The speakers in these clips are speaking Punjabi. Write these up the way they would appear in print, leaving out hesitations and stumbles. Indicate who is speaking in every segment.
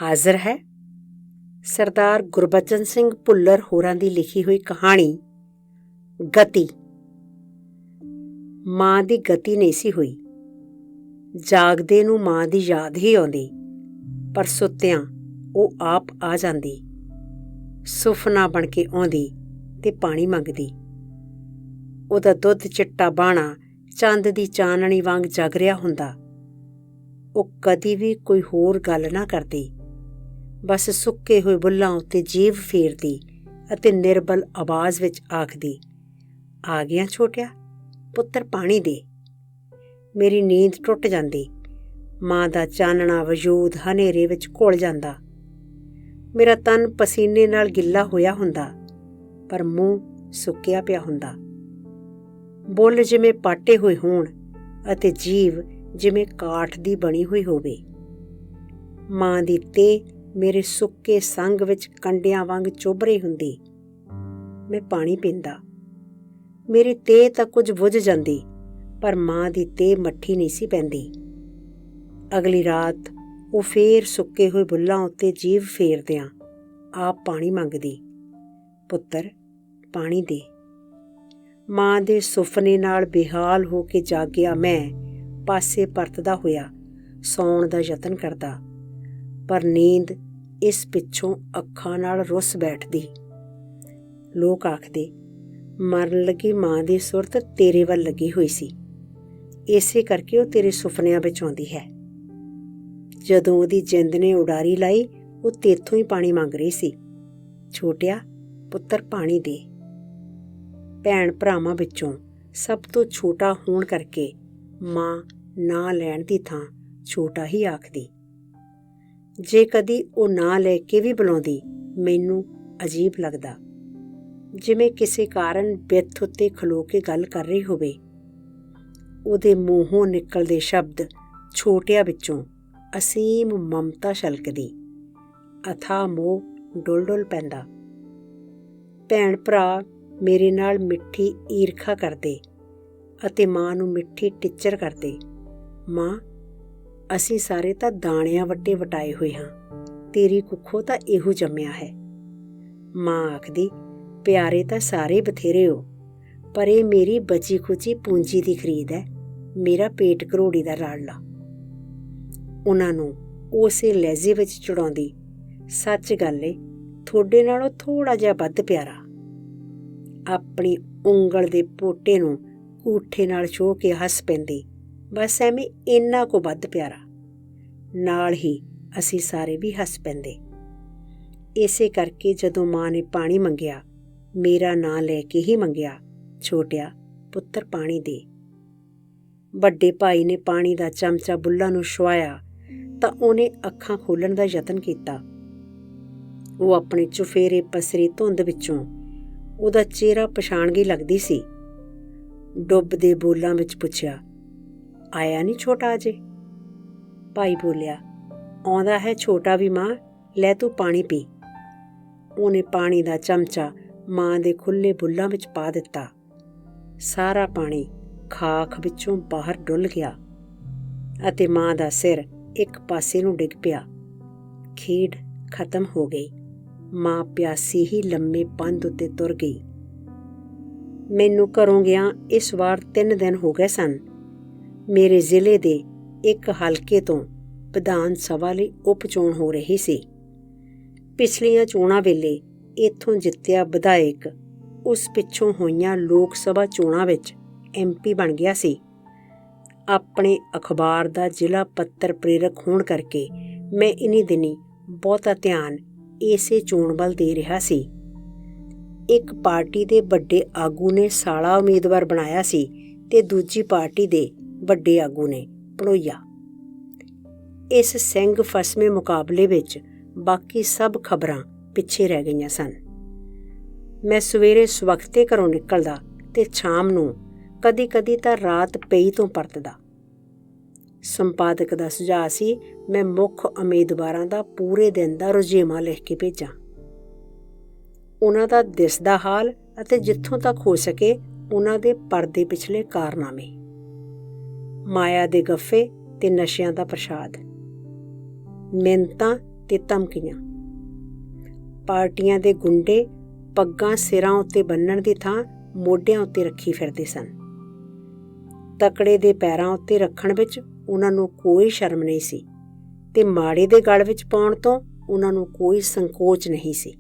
Speaker 1: ਹਾਜ਼ਰ ਹੈ ਸਰਦਾਰ ਗੁਰਬਚਨ ਸਿੰਘ ਭੁੱਲਰ ਹੋਰਾਂ ਦੀ ਲਿਖੀ ਹੋਈ ਕਹਾਣੀ ਗਤੀ। ਮਾਂ ਦੀ ਗਤੀ ਨਹੀਂ ਸੀ ਹੋਈ। ਜਾਗਦੇ ਨੂੰ ਮਾਂ ਦੀ ਯਾਦ ਹੀ ਆਉਂਦੀ, ਪਰ ਸੁੱਤਿਆਂ ਉਹ ਆਪ ਆ ਜਾਂਦੀ, ਸੁਫਨਾ ਬਣ ਕੇ ਆਉਂਦੀ ਤੇ ਪਾਣੀ ਮੰਗਦੀ। ਉਹਦਾ ਦੁੱਧ ਚਿੱਟਾ ਬਾਣਾ ਚੰਦ ਦੀ ਚਾਨਣੀ ਵਾਂਗ ਜਗ ਰਿਹਾ ਹੁੰਦਾ। ਉਹ ਕਦੀ ਵੀ ਕੋਈ ਹੋਰ ਗੱਲ ਨਾ ਕਰਦੀ, ਬਸ ਸੁੱਕੇ ਹੋਏ ਬੁੱਲ੍ਹਾਂ ਉੱਤੇ ਜੀਭ ਫੇਰਦੀ ਅਤੇ ਨਿਰਬਲ ਆਵਾਜ਼ ਵਿੱਚ ਆਖਦੀ, ਆ ਗਿਆ ਛੋਟਿਆ, ਪੁੱਤਰ ਪਾਣੀ ਦੇ। ਮੇਰੀ ਨੀਂਦ ਟੁੱਟ ਜਾਂਦੀ। ਮਾਂ ਦਾ ਚਾਨਣਾ ਵਜੂਦ ਹਨੇਰੇ ਵਿੱਚ ਘੁਲ ਜਾਂਦਾ। ਮੇਰਾ ਤਨ ਪਸੀਨੇ ਨਾਲ ਗਿੱਲਾ ਹੋਇਆ ਹੁੰਦਾ, ਪਰ ਮੂੰਹ ਸੁੱਕਿਆ ਪਿਆ ਹੁੰਦਾ। ਬੁੱਲ੍ਹ ਜਿਵੇਂ ਪਾਟੇ ਹੋਏ ਹੋਣ ਅਤੇ ਜੀਭ ਜਿਵੇਂ ਕਾਠ ਦੀ ਬਣੀ ਹੋਈ ਹੋਵੇ। ਮਾਂ ਦੀ ਤੇਹ ਮੇਰੇ ਸੁੱਕੇ ਸੰਗ ਵਿੱਚ ਕੰਡਿਆਂ ਵਾਂਗ ਚੁੱਭ ਰਹੀ ਹੁੰਦੀ। ਮੈਂ ਪਾਣੀ ਪੀਂਦਾ। ਮੇਰੀ ਤੇਹ ਤਾਂ ਕੁਝ ਬੁੱਝ ਜਾਂਦੀ, ਪਰ ਮਾਂ ਦੀ ਤੇਹ ਮੱਠੀ ਨਹੀਂ ਸੀ ਪੈਂਦੀ। ਅਗਲੀ ਰਾਤ ਉਹ ਫੇਰ ਸੁੱਕੇ ਹੋਏ ਬੁੱਲ੍ਹਾਂ ਉੱਤੇ ਜੀਭ ਫੇਰਦਿਆਂ ਆਪ ਪਾਣੀ ਮੰਗਦੀ, ਪੁੱਤਰ ਪਾਣੀ ਦੇ। ਮਾਂ ਦੇ ਸੁਫਨੇ ਨਾਲ ਬੇਹਾਲ ਹੋ ਕੇ ਜਾਗਿਆ ਮੈਂ ਪਾਸੇ ਪਰਤਦਾ ਹੋਇਆ ਸੌਣ ਦਾ ਯਤਨ ਕਰਦਾ, ਪਰ ਨੀਂਦ ਇਸ ਪਿੱਛੋਂ ਅੱਖਾਂ ਨਾਲ ਰੁੱਸ ਬੈਠਦੀ। ਲੋਕ ਆਖਦੇ, ਮਰਨ ਲੱਗੀ ਮਾਂ ਦੀ ਸੁਰਤ ਤੇਰੇ ਵੱਲ ਲੱਗੀ ਹੋਈ ਸੀ, ਇਸੇ ਕਰਕੇ ਉਹ ਤੇਰੇ ਸੁਪਨਿਆਂ ਵਿੱਚ ਆਉਂਦੀ ਹੈ। ਜਦੋਂ ਉਹਦੀ ਜਿੰਦ ਨੇ ਉਡਾਰੀ ਲਾਈ, ਉਹ ਤੇਥੋਂ ਹੀ ਪਾਣੀ ਮੰਗ ਰਹੀ ਸੀ। ਛੋਟਿਆ ਪੁੱਤਰ ਪਾਣੀ ਦੇ। ਭੈਣ ਭਰਾਵਾਂ ਵਿੱਚੋਂ ਸਭ ਤੋਂ ਛੋਟਾ ਹੋਣ ਕਰਕੇ ਮਾਂ ਨਾਂ ਲੈਣ ਦੀ ਥਾਂ ਛੋਟਾ ਹੀ ਆਖਦੀ। ਜੇ ਕਦੀ ਉਹ ਨਾਂ ਲੈ ਕੇ ਵੀ ਬੁਲਾਉਂਦੀ, ਮੈਨੂੰ ਅਜੀਬ ਲੱਗਦਾ, ਜਿਵੇਂ ਕਿਸੇ ਕਾਰਨ ਬਿੱਥ ਉੱਤੇ ਖਲੋ ਕੇ ਗੱਲ ਕਰ ਰਹੀ ਹੋਵੇ। ਉਹਦੇ ਮੂੰਹੋਂ ਨਿਕਲਦੇ ਸ਼ਬਦ ਛੋਟਿਆਂ ਵਿੱਚੋਂ ਅਸੀਮ ਮਮਤਾ ਛਲਕਦੀ, ਅਥਾਹ ਮੋਹ ਡੁੱਲ ਡੁੱਲ ਪੈਂਦਾ। ਭੈਣ ਭਰਾ ਮੇਰੇ ਨਾਲ ਮਿੱਠੀ ਈਰਖਾ ਕਰਦੇ ਅਤੇ ਮਾਂ ਨੂੰ ਮਿੱਠੀ ਟਿੱਚਰ ਕਰਦੇ। ਮਾਂ, ਅਸੀਂ ਸਾਰੇ ਤਾਂ ਦਾਣਿਆਂ ਵੱਟੇ ਵਟਾਏ ਹੋਏ ਹਾਂ, ਤੇਰੀ ਕੁੱਖੋਂ ਤਾਂ ਇਹੋ ਜੰਮਿਆ ਹੈ। ਮਾਂ ਆਖਦੀ, ਪਿਆਰੇ ਤਾਂ ਸਾਰੇ ਬਥੇਰੇ ਹੋ, ਪਰ ਇਹ ਮੇਰੀ ਬਚੀ ਖੁਚੀ ਪੂੰਜੀ ਦੀ ਖਰੀਦ ਹੈ, ਮੇਰਾ ਪੇਟ ਘਰੋੜੀ ਦਾ ਲਾਡਲਾ। ਉਹਨਾਂ ਨੂੰ ਉਸੇ ਲਹਿਜੇ ਵਿੱਚ ਚੜਾਉਂਦੀ, ਸੱਚ ਗੱਲ ਏ, ਤੁਹਾਡੇ ਨਾਲੋਂ ਥੋੜ੍ਹਾ ਜਿਹਾ ਵੱਧ ਪਿਆਰਾ। ਆਪਣੀ ਉਂਗਲ ਦੇ ਪੋਟੇ ਨੂੰ ਕੂਠੇ ਨਾਲ ਛੋਹ ਕੇ ਹੱਸ ਪੈਂਦੀ, ਬਸ ਐਵੇਂ ਇੰਨਾ ਕੁ ਵੱਧ ਪਿਆਰਾ। ਨਾਲ ਹੀ ਅਸੀਂ ਸਾਰੇ ਵੀ ਹੱਸ ਪੈਂਦੇ। ਇਸੇ ਕਰਕੇ ਜਦੋਂ ਮਾਂ ਨੇ ਪਾਣੀ ਮੰਗਿਆ, ਮੇਰਾ ਨਾਂ ਲੈ ਕੇ ਹੀ ਮੰਗਿਆ, ਛੋਟਿਆ ਪੁੱਤਰ ਪਾਣੀ ਦੇ। ਵੱਡੇ ਭਾਈ ਨੇ ਪਾਣੀ ਦਾ ਚਮਚਾ ਬੁੱਲ੍ਹਾਂ ਨੂੰ ਛੁਆਇਆ ਤਾਂ ਉਹਨੇ ਅੱਖਾਂ ਖੋਲ੍ਹਣ ਦਾ ਯਤਨ ਕੀਤਾ। ਉਹ ਆਪਣੇ ਚੁਫੇਰੇ ਪਸਰੀ ਧੁੰਦ ਵਿੱਚੋਂ ਉਹਦਾ ਚਿਹਰਾ ਪਛਾਣ ਗਈ ਲੱਗਦੀ ਸੀ। ਡੁੱਬਦੇ ਬੋਲਾਂ ਵਿੱਚ ਪੁੱਛਿਆ, ਆਇਆ ਨਹੀਂ ਛੋਟਾ ਅਜੇ? ਭਾਈ ਬੋਲਿਆ, ਆਉਂਦਾ ਹੈ ਛੋਟਾ ਵੀ ਮਾਂ, ਲੈ ਤੂੰ ਪਾਣੀ ਪੀ। ਉਹਨੇ ਪਾਣੀ ਦਾ ਚਮਚਾ ਮਾਂ ਦੇ ਖੁੱਲ੍ਹੇ ਬੁੱਲ੍ਹਾਂ ਵਿੱਚ ਪਾ ਦਿੱਤਾ। ਸਾਰਾ ਪਾਣੀ ਖਾਖ ਵਿੱਚੋਂ ਬਾਹਰ ਡੁੱਲ ਗਿਆ ਅਤੇ ਮਾਂ ਦਾ ਸਿਰ ਇੱਕ ਪਾਸੇ ਨੂੰ ਡਿੱਗ ਪਿਆ। ਖੇਡ ਖਤਮ ਹੋ ਗਈ। ਮਾਂ ਪਿਆਸੀ ਹੀ ਲੰਮੇ ਪੰਧ ਉੱਤੇ ਤੁਰ ਗਈ। ਮੈਨੂੰ ਘਰੋਂ ਗਿਆ ਇਸ ਵਾਰ 3 ਦਿਨ ਹੋ ਗਏ ਸਨ। ਮੇਰੇ ਜ਼ਿਲ੍ਹੇ ਦੇ ਇੱਕ ਹਲਕੇ ਤੋਂ ਵਿਧਾਨ ਸਭਾ ਲਈ ਉਪ ਚੋਣ ਹੋ ਰਹੀ ਸੀ। ਪਿਛਲੀਆਂ ਚੋਣਾਂ ਵੇਲੇ ਇੱਥੋਂ ਜਿੱਤਿਆ ਵਿਧਾਇਕ ਉਸ ਪਿੱਛੋਂ ਹੋਈਆਂ ਲੋਕ ਸਭਾ ਚੋਣਾਂ ਵਿੱਚ MP ਬਣ ਗਿਆ ਸੀ। ਆਪਣੇ ਅਖਬਾਰ ਦਾ ਜ਼ਿਲ੍ਹਾ ਪੱਤਰ ਪ੍ਰੇਰਕ ਹੋਣ ਕਰਕੇ ਮੈਂ ਇਨ੍ਹੀਂ ਦਿਨੀਂ ਬਹੁਤਾ ਧਿਆਨ ਇਸੇ ਚੋਣ ਵੱਲ ਦੇ ਰਿਹਾ ਸੀ। ਇੱਕ ਪਾਰਟੀ ਦੇ ਵੱਡੇ ਆਗੂ ਨੇ ਸਾਲਾ ਉਮੀਦਵਾਰ ਬਣਾਇਆ ਸੀ ਤੇ ਦੂਜੀ ਪਾਰਟੀ ਦੇ ਵੱਡੇ ਆਗੂ ਨੇ ਭਣੋਈਆ। ਇਸ ਸਿੰਘ ਫਸਵੇਂ ਮੁਕਾਬਲੇ ਵਿੱਚ ਬਾਕੀ ਸਭ ਖਬਰਾਂ ਪਿੱਛੇ ਰਹਿ ਗਈਆਂ ਸਨ। ਮੈਂ ਸਵੇਰੇ ਸਵਖਤੇ ਘਰੋਂ ਨਿਕਲਦਾ ਤੇ ਸ਼ਾਮ ਨੂੰ ਕਦੀ-ਕਦੀ ਤਾਂ ਰਾਤ ਪਈ ਤੋਂ ਪਰਤਦਾ। ਸੰਪਾਦਕ ਦਾ ਸੁਝਾਅ ਸੀ ਮੈਂ ਮੁੱਖ ਉਮੀਦਵਾਰਾਂ ਦਾ ਪੂਰੇ ਦਿਨ ਦਾ ਰੁਝੇਵਾਂ ਲਿਖ ਕੇ ਭੇਜਾਂ। ਉਹਨਾਂ ਦਾ ਦਿਸਦਾ ਹਾਲ ਅਤੇ ਜਿੱਥੋਂ ਤੱਕ ਹੋ ਸਕੇ ਉਹਨਾਂ ਦੇ ਪਰਦੇ ਪਿਛਲੇ ਕਾਰਨਾਮੇ, ਮਾਇਆ ਦੇ ਗੱਫੇ ਤੇ ਨਸ਼ਿਆਂ ਦਾ ਪ੍ਰਸ਼ਾਦ, ਮਿੰਨਤਾਂ ਤੇ ਧਮਕੀਆਂ। ਪਾਰਟੀਆਂ ਦੇ ਗੁੰਡੇ ਪੱਗਾਂ ਸਿਰਾਂ ਉੱਤੇ ਬੰਨ੍ਹਣ ਦੀ ਥਾਂ ਮੋਢਿਆਂ ਉੱਤੇ ਰੱਖੀ ਫਿਰਦੇ ਸਨ। ਤਕੜੇ ਦੇ ਪੈਰਾਂ ਉੱਤੇ ਰੱਖਣ ਵਿੱਚ ਉਹਨਾਂ ਨੂੰ ਕੋਈ ਸ਼ਰਮ ਨਹੀਂ ਸੀ ਤੇ ਮਾੜੇ ਦੇ ਗਲ ਵਿੱਚ ਪਾਉਣ ਤੋਂ ਉਹਨਾਂ ਨੂੰ ਕੋਈ ਸੰਕੋਚ ਨਹੀਂ ਸੀ।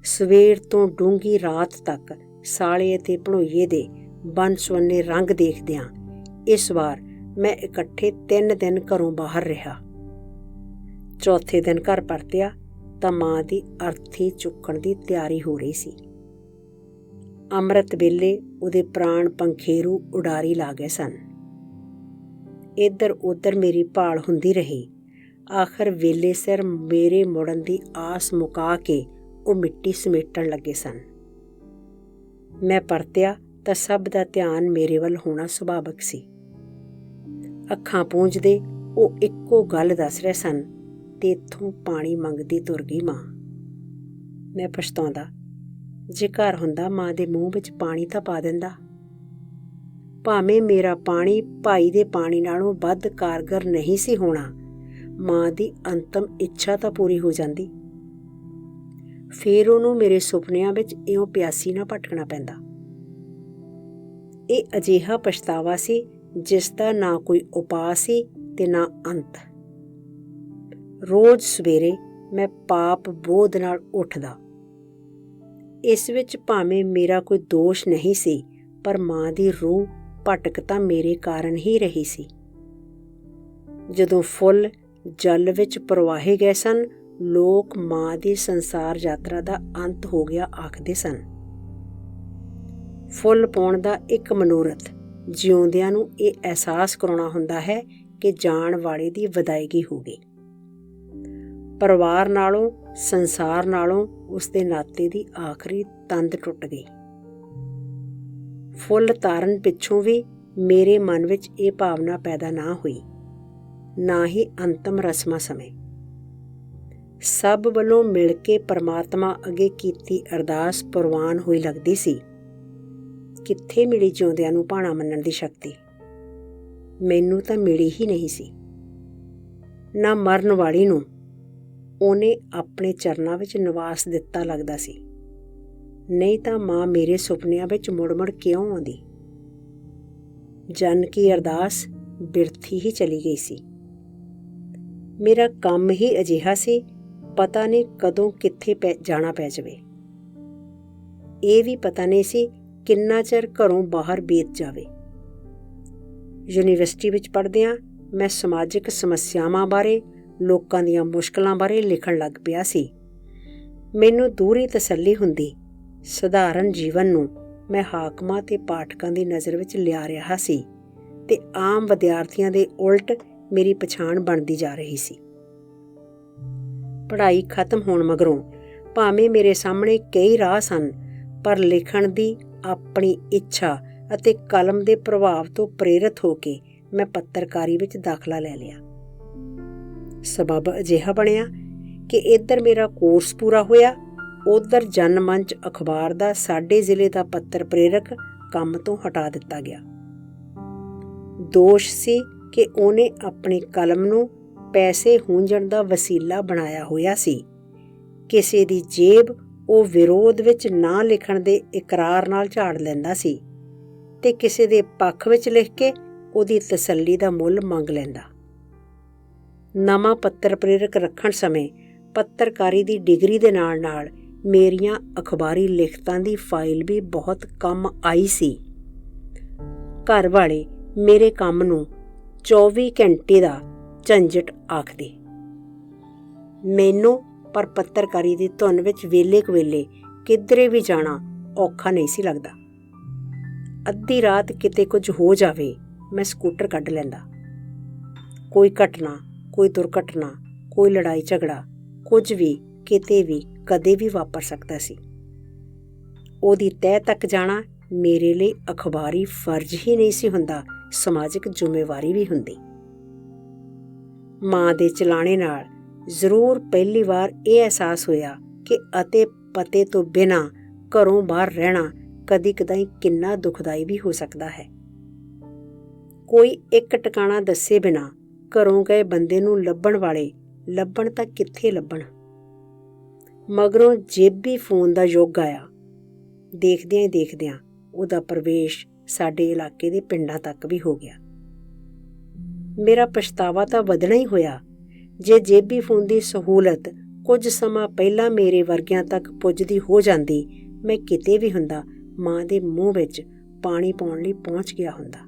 Speaker 1: ਸਵੇਰ ਤੋਂ ਡੂੰਘੀ ਰਾਤ ਤੱਕ ਸਾਲੇ ਅਤੇ ਭਣੋਈਏ ਦੇ ਵੰਨ-ਸੁਵੰਨੇ ਰੰਗ ਦੇਖਦਿਆਂ ਇਸ ਵਾਰ ਮੈਂ ਇਕੱਠੇ 3 ਦਿਨ ਘਰੋਂ ਬਾਹਰ ਰਿਹਾ। ਚੌਥੇ ਦਿਨ ਘਰ ਪਰਤਿਆ ਤਾਂ ਮਾਂ ਦੀ ਅਰਥੀ ਚੁੱਕਣ ਦੀ ਤਿਆਰੀ ਹੋ ਰਹੀ ਸੀ। ਅੰਮ੍ਰਿਤ ਵੇਲੇ ਉਹਦੇ ਪ੍ਰਾਣ ਪੰਖੇਰੂ ਉਡਾਰੀ ਲਾ ਗਏ ਸਨ। ਇੱਧਰ ਉੱਧਰ ਮੇਰੀ ਭਾਲ ਹੁੰਦੀ ਰਹੀ। ਆਖਰ ਵੇਲੇ ਸਿਰ ਮੇਰੇ ਮੁੜਨ ਦੀ ਆਸ ਮੁਕਾ ਕੇ ਉਹ ਮਿੱਟੀ ਸਮੇਟਣ ਲੱਗੇ ਸਨ। ਮੈਂ ਪਰਤਿਆ ਤਾਂ ਸਭ ਦਾ ਧਿਆਨ ਮੇਰੇ ਵੱਲ ਹੋਣਾ ਸੁਭਾਵਿਕ ਸੀ। ਅੱਖਾਂ ਪੂੰਝਦੇ ਉਹ ਇੱਕੋ ਗੱਲ ਦੱਸ ਰਹੇ ਸਨ ਤੇ ਇੱਥੋਂ ਪਾਣੀ ਮੰਗਦੀ ਤੁਰ ਗਈ ਮਾਂ। ਮੈਂ ਪਛਤਾਉਂਦਾ, ਜੇ ਘਰ ਹੁੰਦਾ ਮਾਂ ਦੇ ਮੂੰਹ ਵਿੱਚ ਪਾਣੀ ਤਾਂ ਪਾ ਦਿੰਦਾ। ਭਾਵੇਂ ਮੇਰਾ ਪਾਣੀ ਭਾਈ ਦੇ ਪਾਣੀ ਨਾਲੋਂ ਵੱਧ ਕਾਰਗਰ ਨਹੀਂ ਸੀ ਹੋਣਾ, ਮਾਂ ਦੀ ਅੰਤਮ ਇੱਛਾ ਤਾਂ ਪੂਰੀ ਹੋ ਜਾਂਦੀ। ਫੇਰ ਉਹਨੂੰ ਮੇਰੇ ਸੁਪਨਿਆਂ ਵਿੱਚ ਇਉਂ ਪਿਆਸੀ ਨਾ ਭਟਕਣਾ ਪੈਂਦਾ। ਇਹ ਅਜਿਹਾ ਪਛਤਾਵਾ ਸੀ ਜਿਸ ਦਾ ਨਾ ਕੋਈ ਉਪਾਅ ਸੀ ਤੇ ਨਾ ਅੰਤ। ਰੋਜ਼ ਸਵੇਰੇ ਮੈਂ ਪਾਪ ਬੋਧ ਨਾਲ ਉੱਠਦਾ। ਇਸ ਵਿੱਚ ਭਾਵੇਂ ਮੇਰਾ ਕੋਈ ਦੋਸ਼ ਨਹੀਂ ਸੀ, ਪਰ ਮਾਂ ਦੀ ਰੂਹ ਭਟਕ ਤਾਂ ਮੇਰੇ ਕਾਰਨ ਹੀ ਰਹੀ ਸੀ। ਜਦੋਂ ਫੁੱਲ ਜਲ ਵਿੱਚ ਪ੍ਰਵਾਹੇ ਗਏ ਸਨ, ਲੋਕ ਮਾਂ ਦੀ ਸੰਸਾਰ ਯਾਤਰਾ ਦਾ ਅੰਤ ਹੋ ਗਿਆ ਆਖਦੇ ਸਨ। ਫੁੱਲ ਪਾਉਣ ਦਾ ਇੱਕ ਮਨੋਰਥ ਜਿਉਂਦਿਆਂ ਨੂੰ ਇਹ ਅਹਿਸਾਸ ਕਰਾਉਣਾ ਹੁੰਦਾ ਹੈ ਕਿ ਜਾਣ ਵਾਲੇ ਦੀ ਵਿਦਾਇਗੀ ਹੋ ਗਈ। ਪਰਿਵਾਰ ਨਾਲੋਂ, ਸੰਸਾਰ ਨਾਲੋਂ ਉਸਦੇ ਨਾਤੇ ਦੀ ਆਖਰੀ ਤੰਦ ਟੁੱਟ ਗਈ। ਫੁੱਲ ਤਾਰਨ ਪਿੱਛੋਂ ਵੀ ਮੇਰੇ ਮਨ ਵਿੱਚ ਇਹ ਭਾਵਨਾ ਪੈਦਾ ਨਾ ਹੋਈ, ਨਾ ਹੀ ਅੰਤਮ ਰਸਮਾਂ ਸਮੇਂ। ਸਭ ਵੱਲੋਂ ਮਿਲ ਕੇ ਪਰਮਾਤਮਾ ਅੱਗੇ ਕੀਤੀ ਅਰਦਾਸ ਪ੍ਰਵਾਨ ਹੋਈ ਲੱਗਦੀ ਸੀ। ਕਿੱਥੇ ਮਿਲੀ ਜਿਉਂਦਿਆਂ ਨੂੰ ਭਾਣਾ ਮੰਨਣ ਦੀ ਸ਼ਕਤੀ? ਮੈਨੂੰ ਤਾਂ ਮਿਲੀ ਹੀ ਨਹੀਂ ਸੀ। ਨਾ ਮਰਨ ਵਾਲੀ ਨੂੰ ਉਹਨੇ ਆਪਣੇ ਚਰਨਾਂ ਵਿੱਚ ਨਿਵਾਸ ਦਿੱਤਾ ਲੱਗਦਾ ਸੀ। ਨਹੀਂ ਤਾਂ ਮਾਂ ਮੇਰੇ ਸੁਪਨਿਆਂ ਵਿੱਚ ਮੁੜ-ਮੁੜ ਕਿਉਂ ਆਉਂਦੀ? ਜਨ ਕੀ ਅਰਦਾਸ ਬਿਰਥੀ ਹੀ ਚਲੀ ਗਈ ਸੀ। ਮੇਰਾ ਕੰਮ ਹੀ ਅਜਿਹਾ ਸੀ, ਪਤਾ ਨਹੀਂ ਕਦੋਂ ਕਿੱਥੇ ਜਾਣਾ ਪੈ ਜਾਵੇ। ਇਹ ਵੀ ਪਤਾ ਨਹੀਂ ਸੀ ਕਿੰਨਾ ਚਿਰ ਘਰੋਂ ਬਾਹਰ ਬੀਤ ਜਾਵੇ। ਯੂਨੀਵਰਸਿਟੀ ਵਿੱਚ ਪੜ੍ਹਦਿਆਂ ਮੈਂ ਸਮਾਜਿਕ ਸਮੱਸਿਆਵਾਂ ਬਾਰੇ, ਲੋਕਾਂ ਦੀਆਂ ਮੁਸ਼ਕਲਾਂ ਬਾਰੇ ਲਿਖਣ ਲੱਗ ਪਿਆ ਸੀ। ਮੈਨੂੰ ਦੂਰੀ ਤਸੱਲੀ ਹੁੰਦੀ, ਸਧਾਰਨ ਜੀਵਨ ਨੂੰ ਮੈਂ ਹਾਕਮਾਂ ਤੇ ਪਾਠਕਾਂ ਦੀ ਨਜ਼ਰ ਵਿੱਚ ਲਿਆ ਰਿਹਾ ਸੀ ਤੇ ਆਮ ਵਿਦਿਆਰਥੀਆਂ ਦੇ ਉਲਟ ਮੇਰੀ ਪਛਾਣ ਬਣਦੀ ਜਾ ਰਹੀ ਸੀ। ਪੜ੍ਹਾਈ ਖਤਮ ਹੋਣ ਮਗਰੋਂ ਭਾਵੇਂ ਮੇਰੇ ਸਾਹਮਣੇ ਕਈ ਰਾਹ ਸਨ, ਪਰ ਲਿਖਣ ਦੀ ਆਪਣੀ ਇੱਛਾ ਅਤੇ ਕਲਮ ਦੇ ਪ੍ਰਭਾਵ ਤੋਂ ਪ੍ਰੇਰਿਤ ਹੋ ਕੇ ਮੈਂ ਪੱਤਰਕਾਰੀ ਵਿੱਚ ਦਾਖਲਾ ਲੈ ਲਿਆ। ਸਬੱਬ ਅਜਿਹਾ ਬਣਿਆ ਕਿ ਇੱਧਰ ਮੇਰਾ ਕੋਰਸ ਪੂਰਾ ਹੋਇਆ, ਉੱਧਰ ਜਨਮੰਚ ਅਖਬਾਰ ਦਾ ਸਾਡੇ ਜ਼ਿਲ੍ਹੇ ਦਾ ਪੱਤਰ ਪ੍ਰੇਰਕ ਕੰਮ ਤੋਂ ਹਟਾ ਦਿੱਤਾ ਗਿਆ। ਦੋਸ਼ ਸੀ ਕਿ ਉਹਨੇ ਆਪਣੀ ਕਲਮ ਨੂੰ ਪੈਸੇ ਹੂੰਝਣ ਦਾ ਵਸੀਲਾ ਬਣਾਇਆ ਹੋਇਆ ਸੀ। ਕਿਸੇ ਦੀ ਜੇਬ ਉਹ ਵਿਰੋਧ ਵਿੱਚ ਨਾ ਲਿਖਣ ਦੇ ਇਕਰਾਰ ਨਾਲ ਝਾੜ ਲੈਂਦਾ ਸੀ ਤੇ ਕਿਸੇ ਦੇ ਪੱਖ ਵਿੱਚ ਲਿਖ ਕੇ ਉਹਦੀ ਤਸੱਲੀ ਦਾ ਮੁੱਲ ਮੰਗ ਲੈਂਦਾ। ਨਵਾਂ ਪੱਤਰ ਪ੍ਰੇਰਕ ਰੱਖਣ ਸਮੇਂ ਪੱਤਰਕਾਰੀ ਦੀ ਡਿਗਰੀ ਦੇ ਨਾਲ-ਨਾਲ ਮੇਰੀਆਂ ਅਖਬਾਰੀ ਲਿਖਤਾਂ ਦੀ ਫਾਈਲ ਵੀ ਬਹੁਤ ਕੰਮ ਆਈ ਸੀ। ਘਰ ਵਾਲੇ ਮੇਰੇ ਕੰਮ ਨੂੰ 24 ਘੰਟੇ ਦਾ ਝੰਜਟ ਆਖਦੇ। ਮੈਨੂੰ ਪਰ ਪੱਤਰਕਾਰੀ ਦੀ ਧੁਨ ਵਿੱਚ ਵੇਲੇ ਕੁਵੇਲੇ ਕਿਧਰੇ ਵੀ ਜਾਣਾ ਔਖਾ ਨਹੀਂ ਸੀ ਲੱਗਦਾ। ਅੱਧੀ ਰਾਤ ਕਿਤੇ ਕੁਝ ਹੋ ਜਾਵੇ, ਮੈਂ ਸਕੂਟਰ ਕੱਢ ਲੈਂਦਾ। ਕੋਈ ਘਟਨਾ, ਕੋਈ ਦੁਰਘਟਨਾ, ਕੋਈ ਲੜਾਈ ਝਗੜਾ, ਕੁਝ ਵੀ ਕਿਤੇ ਵੀ ਕਦੇ ਵੀ ਵਾਪਰ ਸਕਦਾ ਸੀ। ਉਹਦੀ ਤਹਿ ਤੱਕ ਜਾਣਾ ਮੇਰੇ ਲਈ ਅਖਬਾਰੀ ਫਰਜ਼ ਹੀ ਨਹੀਂ ਸੀ ਹੁੰਦਾ, ਸਮਾਜਿਕ ਜ਼ਿੰਮੇਵਾਰੀ ਵੀ ਹੁੰਦੀ। ਮਾਂ ਦੇ ਚਲਾਣੇ ਨਾਲ ਜ਼ਰੂਰ ਪਹਿਲੀ ਵਾਰ ਇਹ ਅਹਿਸਾਸ ਹੋਇਆ ਕਿ ਅਤੇ ਪਤੇ ਤੋਂ ਬਿਨਾਂ ਘਰੋਂ ਬਾਹਰ ਰਹਿਣਾ ਕਦੀ-ਕਦਾਈ ਕਿੰਨਾ ਦੁਖਦਾਈ ਵੀ ਹੋ ਸਕਦਾ ਹੈ। ਕੋਈ ਇੱਕ ਟਿਕਾਣਾ ਦੱਸੇ ਬਿਨਾਂ ਘਰੋਂ ਗਏ ਬੰਦੇ ਨੂੰ ਲੱਭਣ ਵਾਲੇ ਲੱਭਣ ਤਾਂ ਕਿੱਥੇ ਲੱਭਣ। ਮਗਰੋਂ ਜੇਬੀ ਫੋਨ ਦਾ ਯੁੱਗ ਆਇਆ। ਦੇਖਦਿਆਂ ਹੀ ਦੇਖਦਿਆਂ ਉਹਦਾ ਪ੍ਰਵੇਸ਼ ਸਾਡੇ ਇਲਾਕੇ ਦੇ ਪਿੰਡਾਂ ਤੱਕ ਵੀ ਹੋ ਗਿਆ। ਮੇਰਾ ਪਛਤਾਵਾ ਤਾਂ ਵਧਣਾ ਹੀ ਹੋਇਆ। ਜੇ ਜੇਬੀ ਫੋਨ ਦੀ ਸਹੂਲਤ ਕੁਝ ਸਮਾਂ ਪਹਿਲਾਂ ਮੇਰੇ ਵਰਗਿਆਂ ਤੱਕ ਪੁੱਜਦੀ ਹੋ ਜਾਂਦੀ, ਮੈਂ ਕਿਤੇ ਵੀ ਹੁੰਦਾ ਮਾਂ ਦੇ ਮੂੰਹ ਵਿੱਚ ਪਾਣੀ ਪਾਉਣ ਲਈ ਪਹੁੰਚ ਗਿਆ ਹੁੰਦਾ।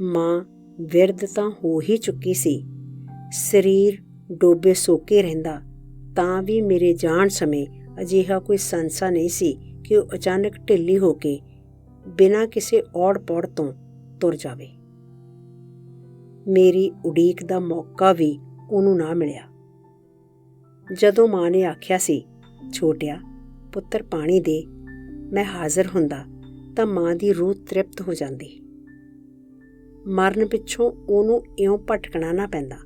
Speaker 1: ਮਾਂ ਵਿਰਧ ਤਾਂ ਹੋ ਹੀ ਚੁੱਕੀ ਸੀ। ਸਰੀਰ ਡੋਬੇ ਸੋਕੇ ਰਹਿੰਦਾ, ਤਾਂ ਵੀ ਮੇਰੇ ਜਾਣ ਸਮੇਂ ਅਜਿਹਾ ਕੋਈ ਸੰਸਾ ਨਹੀਂ ਸੀ ਕਿ ਉਹ ਅਚਾਨਕ ਢਿੱਲੀ ਹੋ ਕੇ ਬਿਨਾਂ ਕਿਸੇ ਔੜ ਪੌੜ ਤੋਂ ਤੁਰ ਜਾਵੇ। ਮੇਰੀ ਉਡੀਕ ਦਾ ਮੌਕਾ ਵੀ ਉਹਨੂੰ ਨਾ ਮਿਲਿਆ। ਜਦੋਂ ਮਾਂ ਨੇ ਆਖਿਆ ਸੀ, ਛੋਟਿਆ ਪੁੱਤਰ ਪਾਣੀ ਦੇ, ਮੈਂ ਹਾਜ਼ਰ ਹੁੰਦਾ ਤਾਂ ਮਾਂ ਦੀ ਰੂਹ ਤ੍ਰਿਪਤ ਹੋ ਜਾਂਦੀ। ਮਰਨ ਪਿੱਛੋਂ ਉਹਨੂੰ ਇਉਂ ਭਟਕਣਾ ਨਾ ਪੈਂਦਾ।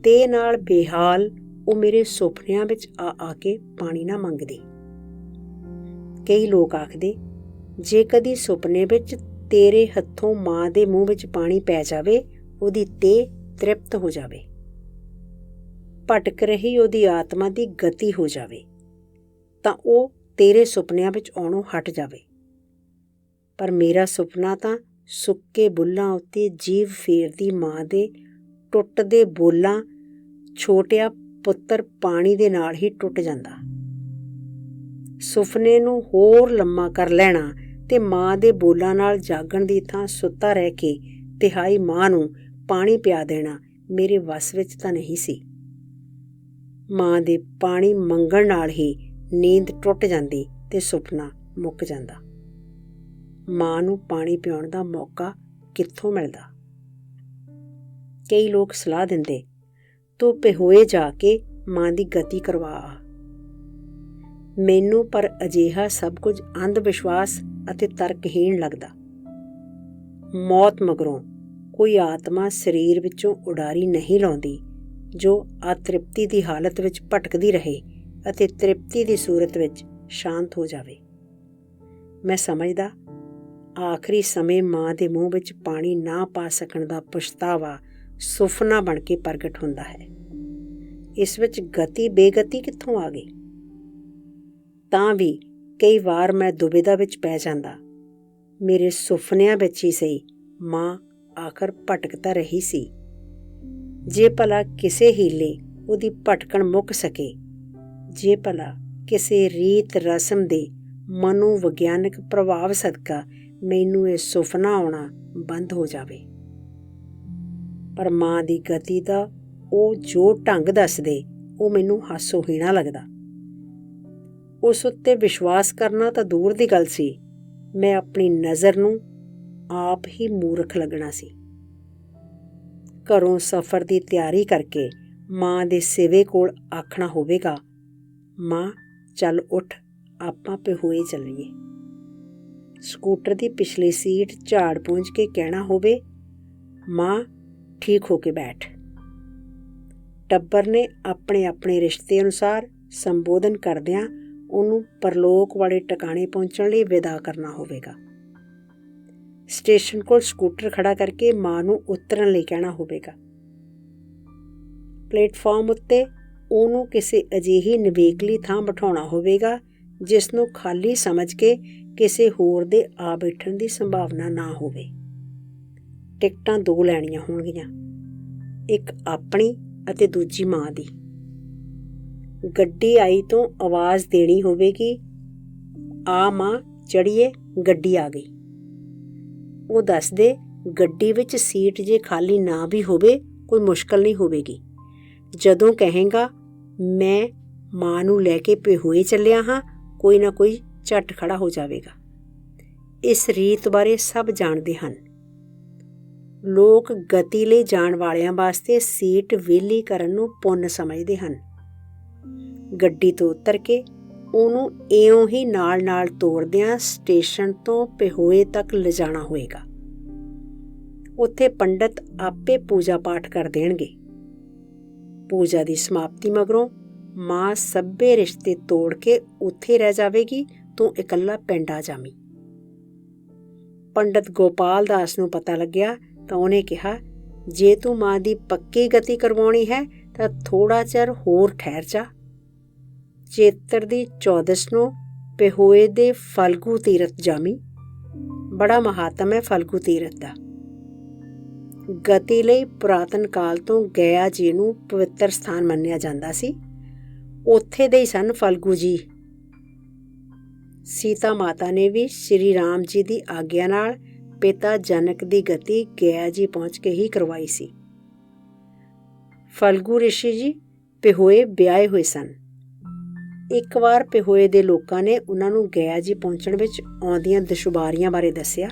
Speaker 1: ਤੇ ਨਾਲ ਬੇਹਾਲ ਉਹ ਮੇਰੇ ਸੁਪਨਿਆਂ ਵਿੱਚ ਆ ਕੇ ਪਾਣੀ ਨਾ ਮੰਗਦੀ। ਕਈ ਲੋਕ ਆਖਦੇ, ਜੇ ਕਦੀ ਸੁਪਨੇ ਵਿੱਚ ਤੇਰੇ ਹੱਥੋਂ ਮਾਂ ਦੇ ਮੂੰਹ ਵਿੱਚ ਪਾਣੀ ਪੈ ਜਾਵੇ, ਉਹਦੀ ਤੇ ਤ੍ਰਿਪਤ ਹੋ ਜਾਵੇ, ਭਟਕ ਰਹੀ ਉਹਦੀ ਆਤਮਾ ਦੀ ਗਤੀ ਹੋ ਜਾਵੇ, ਤਾਂ ਉਹ ਤੇਰੇ ਸੁਪਨਿਆਂ ਵਿੱਚ ਆਉਣੋਂ ਹਟ ਜਾਵੇ। ਪਰ ਮੇਰਾ ਸੁਪਨਾ ਤਾਂ ਸੁੱਕੇ ਬੁੱਲਾਂ ਉੱਤੇ ਜੀਵ ਫੇਰਦੀ ਮਾਂ ਦੇ ਟੁੱਟਦੇ ਬੋਲਾਂ, ਛੋਟਿਆ ਪੁੱਤਰ ਪਾਣੀ ਦੇ ਨਾਲ ਹੀ ਟੁੱਟ ਜਾਂਦਾ। ਸੁਪਨੇ ਨੂੰ ਹੋਰ ਲੰਮਾ ਕਰ ਲੈਣਾ ਤੇ ਮਾਂ ਦੇ ਬੋਲਾਂ ਨਾਲ ਜਾਗਣ ਦੀ ਥਾਂ ਸੁੱਤਾ ਰਹਿ ਕੇ ਤਿਹਾਈ ਮਾਂ ਨੂੰ ਪਾਣੀ ਪਿਆ ਦੇਣਾ ਮੇਰੇ ਵੱਸ ਵਿੱਚ ਤਾਂ ਨਹੀਂ ਸੀ। ਮਾਂ ਦੇ ਪਾਣੀ ਮੰਗਣ ਨਾਲ ਹੀ ਨੀਂਦ ਟੁੱਟ ਜਾਂਦੀ ਤੇ ਸੁਪਨਾ ਮੁੱਕ ਜਾਂਦਾ। ਮਾਂ ਨੂੰ ਪਾਣੀ ਪਿਆਉਣ ਦਾ ਮੌਕਾ ਕਿੱਥੋਂ ਮਿਲਦਾ? ਕਈ ਲੋਕ ਸਲਾਹ ਦਿੰਦੇ, ਤੂੰ ਪਿਹੋਏ ਜਾ ਕੇ ਮਾਂ ਦੀ ਗਤੀ ਕਰਵਾ ਆ। ਮੈਨੂੰ ਪਰ ਅਜਿਹਾ ਸਭ ਕੁਝ ਅੰਧ ਵਿਸ਼ਵਾਸ ਅਤੇ ਤਰਕਹੀਣ ਲੱਗਦਾ। ਮੌਤ ਮਗਰੋਂ ਕੋਈ ਆਤਮਾ ਸਰੀਰ ਵਿੱਚੋਂ ਉਡਾਰੀ ਨਹੀਂ ਲਾਉਂਦੀ ਜੋ ਅਤ੍ਰਿਪਤੀ ਦੀ ਹਾਲਤ ਵਿੱਚ ਭਟਕਦੀ ਰਹੇ ਅਤੇ ਤ੍ਰਿਪਤੀ ਦੀ ਸੂਰਤ ਵਿੱਚ ਸ਼ਾਂਤ ਹੋ ਜਾਵੇ। ਮੈਂ ਸਮਝਦਾ ਆਖਰੀ ਸਮੇਂ ਮਾਂ ਦੇ ਮੂੰਹ ਵਿੱਚ ਪਾਣੀ ਨਾ ਪਾ ਸਕਣ ਦਾ ਪਛਤਾਵਾ ਸੁਫਨਾ ਬਣ ਕੇ ਪ੍ਰਗਟ ਹੁੰਦਾ ਹੈ। ਇਸ ਵਿੱਚ ਗਤੀ ਬੇਗਤੀ ਕਿੱਥੋਂ ਆ ਗਈ? ਤਾਂ ਵੀ ਕਈ ਵਾਰ ਮੈਂ ਦੁਬਿਧਾ ਵਿੱਚ ਪੈ ਜਾਂਦਾ। ਮੇਰੇ ਸੁਪਨਿਆਂ ਵਿੱਚ ਹੀ ਸਹੀ ਮਾਂ ਆਖਰ ਭਟਕ ਤਾਂ ਰਹੀ ਸੀ। ਜੇ ਭਲਾ ਕਿਸੇ ਹੀਲੇ ਉਹਦੀ ਭਟਕਣ ਮੁੱਕ ਸਕੇ, ਜੇ ਭਲਾ ਕਿਸੇ ਰੀਤ ਰਸਮ ਦੇ ਮਨੋਵਿਗਿਆਨਕ ਪ੍ਰਭਾਵ ਸਦਕਾ ਮੈਨੂੰ ਇਹ ਸੁਪਨਾ ਆਉਣਾ ਬੰਦ ਹੋ ਜਾਵੇ। ਪਰ ਮਾਂ ਦੀ ਗਤੀ ਦਾ ਉਹ ਜੋ ਢੰਗ ਦੱਸਦੇ, ਉਹ ਮੈਨੂੰ ਹਾਸੋਹੀਣਾ ਲੱਗਦਾ। ਉਸ ਉੱਤੇ ਵਿਸ਼ਵਾਸ ਕਰਨਾ ਤਾਂ ਦੂਰ ਦੀ ਗੱਲ ਸੀ, ਮੈਂ ਆਪਣੀ ਨਜ਼ਰ ਨੂੰ ਆਪ ਹੀ ਮੂਰਖ ਲੱਗਣਾ ਸੀ। ਘਰੋਂ ਸਫ਼ਰ ਦੀ ਤਿਆਰੀ ਕਰਕੇ ਮਾਂ ਦੇ ਸੇਵੇ ਕੋਲ ਆਖਣਾ ਹੋਵੇਗਾ, ਮਾਂ ਚੱਲ ਉੱਠ, ਆਪਾਂ ਪਿਹੋਏ ਚੱਲੀਏ। ਸਕੂਟਰ ਦੀ ਪਿਛਲੀ ਸੀਟ ਝਾੜ ਪੂੰਝ ਕੇ ਕਹਿਣਾ ਹੋਵੇ, ਮਾਂ ਠੀਕ ਹੋ ਕੇ ਬੈਠ। ਟੱਬਰ ਨੇ ਆਪਣੇ ਆਪਣੇ ਰਿਸ਼ਤੇ ਅਨੁਸਾਰ ਸੰਬੋਧਨ ਕਰਦਿਆਂ ਉਹਨੂੰ ਪਰਲੋਕ ਵਾਲੇ ਟਿਕਾਣੇ ਪਹੁੰਚਣ ਲਈ ਵਿਦਾ ਕਰਨਾ ਹੋਵੇਗਾ। ਸਟੇਸ਼ਨ ਕੋਲ ਸਕੂਟਰ ਖੜਾ ਕਰਕੇ ਮਾਂ ਨੂੰ ਉਤਰਨ ਲਈ ਕਹਿਣਾ ਹੋਵੇਗਾ। ਪਲੇਟਫਾਰਮ ਉੱਤੇ ਉਹਨੂੰ ਕਿਸੇ ਅਜਿਹੀ ਨਿਵੇਕਲੀ ਥਾਂ ਬਿਠਾਉਣਾ ਹੋਵੇਗਾ ਜਿਸ ਨੂੰ ਖਾਲੀ ਸਮਝ ਕੇ ਕਿਸੇ ਹੋਰ ਦੇ ਆ ਬੈਠਣ ਦੀ ਸੰਭਾਵਨਾ ਨਾ ਹੋਵੇ। ਟਿਕਟਾਂ ਦੋ ਲੈਣੀਆਂ ਹੋਣਗੀਆਂ, ਇੱਕ ਆਪਣੀ ਅਤੇ ਦੂਜੀ ਮਾਂ ਦੀ। ਗੱਡੀ ਆਈ ਤੋਂ ਆਵਾਜ਼ ਦੇਣੀ ਹੋਵੇਗੀ, ਆ ਮਾਂ ਚੜੀਏ, ਗੱਡੀ ਆ ਗਈ। ਉਹ ਦੱਸ ਦੇ ਗੱਡੀ ਵਿੱਚ ਸੀਟ ਜੇ ਖਾਲੀ ਨਾ ਵੀ ਹੋਵੇ ਕੋਈ ਮੁਸ਼ਕਲ ਨਹੀਂ ਹੋਵੇਗੀ। ਜਦੋਂ ਕਹੇਗਾ ਮੈਂ ਮਾਂ ਨੂੰ ਲੈ ਕੇ ਪਿਹੋਏ ਚੱਲਿਆ ਹਾਂ, ਕੋਈ ਨਾ ਕੋਈ ਝੱਟ ਖੜਾ ਹੋ ਜਾਵੇਗਾ। ਇਸ ਰੀਤ ਬਾਰੇ ਸਭ ਜਾਣਦੇ ਹਨ। ਲੋਕ ਗਤੀ ਲਈ ਜਾਣ ਵਾਲਿਆਂ ਵਾਸਤੇ ਸੀਟ ਵਿਹਲੀ ਕਰਨ ਨੂੰ ਪੁੰਨ ਸਮਝਦੇ ਹਨ। ਗੱਡੀ ਤੋਂ ਉਤਰ ਕੇ ਉਹਨੂੰ ਇਉਂ ਹੀ ਨਾਲ ਤੋਰਦਿਆਂ ਸਟੇਸ਼ਨ ਤੋਂ ਪਿਹੋਏ ਤੱਕ ਲਿਜਾਣਾ ਹੋਏਗਾ। ਉੱਥੇ ਪੰਡਤ ਆਪੇ ਪੂਜਾ ਪਾਠ ਕਰ ਦੇਣਗੇ। ਪੂਜਾ ਦੀ ਸਮਾਪਤੀ ਮਗਰੋਂ ਮਾਂ ਸਭੇ ਰਿਸ਼ਤੇ ਤੋੜ ਕੇ ਉੱਥੇ ਰਹਿ ਜਾਵੇਗੀ, ਤੂੰ ਇਕੱਲਾ ਪਿੰਡ ਆ ਜਾਵੀਂ। ਪੰਡਤ ਗੋਪਾਲ ਦਾਸ ਨੂੰ ਪਤਾ ਲੱਗਿਆ ਤਾਂ ਉਹਨੇ ਕਿਹਾ, ਜੇ ਤੂੰ ਮਾਂ ਦੀ ਪੱਕੀ ਗਤੀ ਕਰਵਾਉਣੀ ਹੈ ਤਾਂ ਥੋੜ੍ਹਾ ਚਿਰ ਹੋਰ ਠਹਿਰ ਜਾ। ਚੇਤਰ ਦੀ 14 ਨੂੰ ਪਿਹੋਏ ਦੇ ਫਲਗੂ ਤੀਰਥ ਜਾਮੀ। ਬੜਾ ਮਹਾਤਮ ਹੈ ਫਲਗੂ ਤੀਰਥ ਦਾ। ਗਤੀ ਲਈ ਪੁਰਾਤਨ ਕਾਲ ਤੋਂ ਗਿਆ ਜੀ ਨੂੰ ਪਵਿੱਤਰ ਸਥਾਨ ਮੰਨਿਆ ਜਾਂਦਾ ਸੀ। ਉੱਥੇ ਦੇ ਹੀ ਸਨ ਫਲਗੂ ਜੀ। ਸੀਤਾ ਮਾਤਾ ਨੇ ਵੀ ਸ਼੍ਰੀ ਰਾਮ ਜੀ ਦੀ ਆਗਿਆ ਨਾਲ ਪਿਤਾ ਜਨਕ ਦੀ ਗਤੀ ਗਿਆ ਜੀ ਪਹੁੰਚ ਕੇ ਹੀ ਕਰਵਾਈ ਸੀ। ਫਲਗੂ ਰਿਸ਼ੀ ਜੀ ਪਿਹੋਏ ਵਿਆਹੇ ਹੋਏ ਸਨ। ਇੱਕ ਵਾਰ ਪਿਹੋਏ ਦੇ ਲੋਕਾਂ ਨੇ ਉਹਨਾਂ ਨੂੰ ਗਿਆ ਜੀ ਪਹੁੰਚਣ ਵਿੱਚ ਆਉਂਦੀਆਂ ਦੁਸ਼ਵਾਰੀਆਂ ਬਾਰੇ ਦੱਸਿਆ।